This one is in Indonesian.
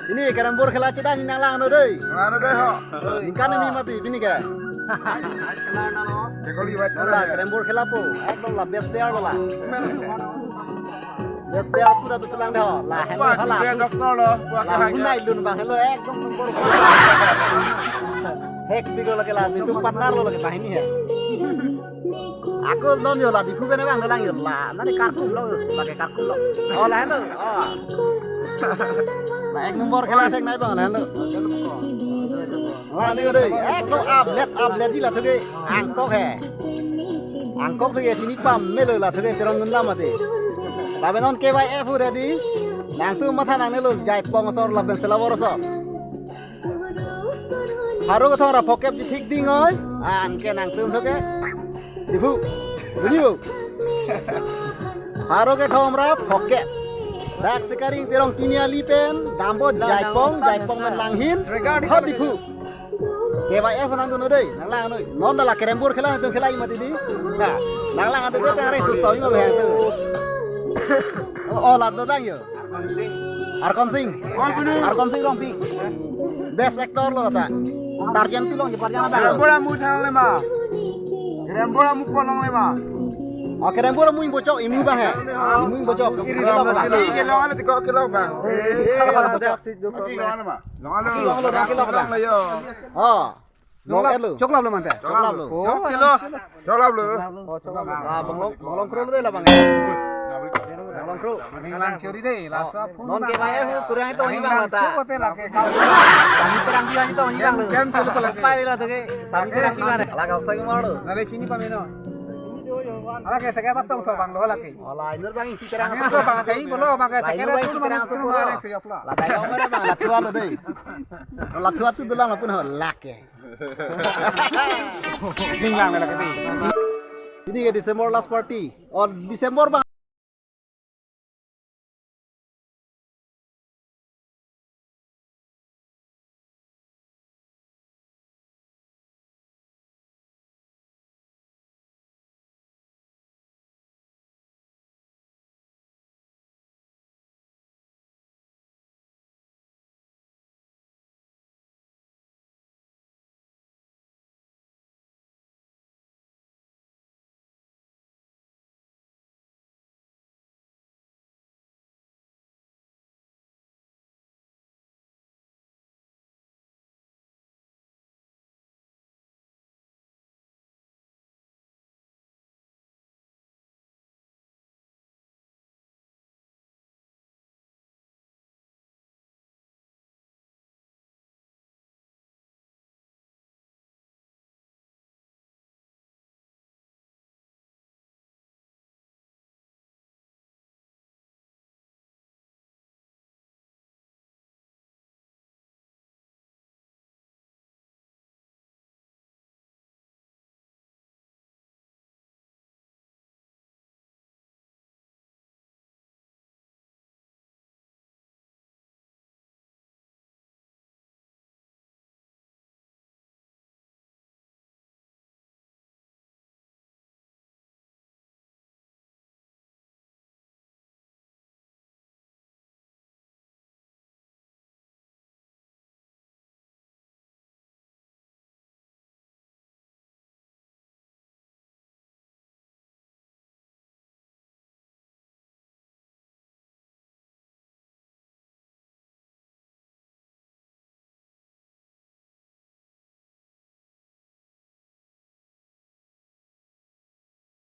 Ini karambol khela cedah ni nang no deui. Mana deh ho? Ningkan mi mati bini ka. Jekoli wat Lah karambol khela po. Ekdom lah best player lah. Best player pura tu telang dah. Lah hello hala. Dia dokter loh. Lah bunai dun bang hello ekdom nombor. Hek bigo lagi lah itu partner lo lagi bah ini ya. Aku non yo lah di fu bene bang dalang yo lah. Nanti karkum lo pakai karkum lo. Oh lah hello. Oh. Nah, ek nomor khela thek nai bang lah hello. Lah ni deui. Ek lo uplet ji lah thege angkok he. Angkok thege sini pam melo lah thege terong ngam mate. Tabe non KYF ready. Nang tu matha nang lo jai pong sor la ben selawor so. Haru ko thora phokep ji thik ding oi. An ke nang tum thege. Dibu. Dibu. Haru ke thomra phokep. Dak sekaring terong tinia lipen dambo jaipong men langhin hot dipu KYF nang tu nodei nang lang noi non dala kerembur khela tu khela imati di na nang lang ate tang re su soi ma bhe tu oh la do dang yo Arkon Sing rong pi best actor lo ta Tarjan tu long je parjana ba Kerembora mu thang le ma. Kerembora mu kolong le ma. oh kerembur mu bocok imu bang he imu bocok iri Ini kelong ala tiko kelong bang. dak si do Kelong ala ma. Long ala. Kelong la yo. oh lo elu Coklat belum mante. Coklat lo. Oh, kilo. Colap lu. Ah, bang kru deh lah bang. Bang kru. Minglang curi deh, lasa pun. Non ke bayar hu kurang itu ni bang lata. Cukup te lake kau. Sami terang kiwan itu ni bang lu. Jam tu betul lagi. Pai lah tu ke. Sami terang kiwan. Lah kau saya malu. Nale sini pameno. Ala ke sekaya patong to bang lo lake. Olah ini bang itu terang Angin tu bang kai bolo bang kai sekaya tu mana tu mana sekaya pula. Lah tayo mana bang lah tua lu deh. Lah tua tu dalam lah pun lake. Minglang lake deh. Ini ke Desember last party. Oh Desember bang.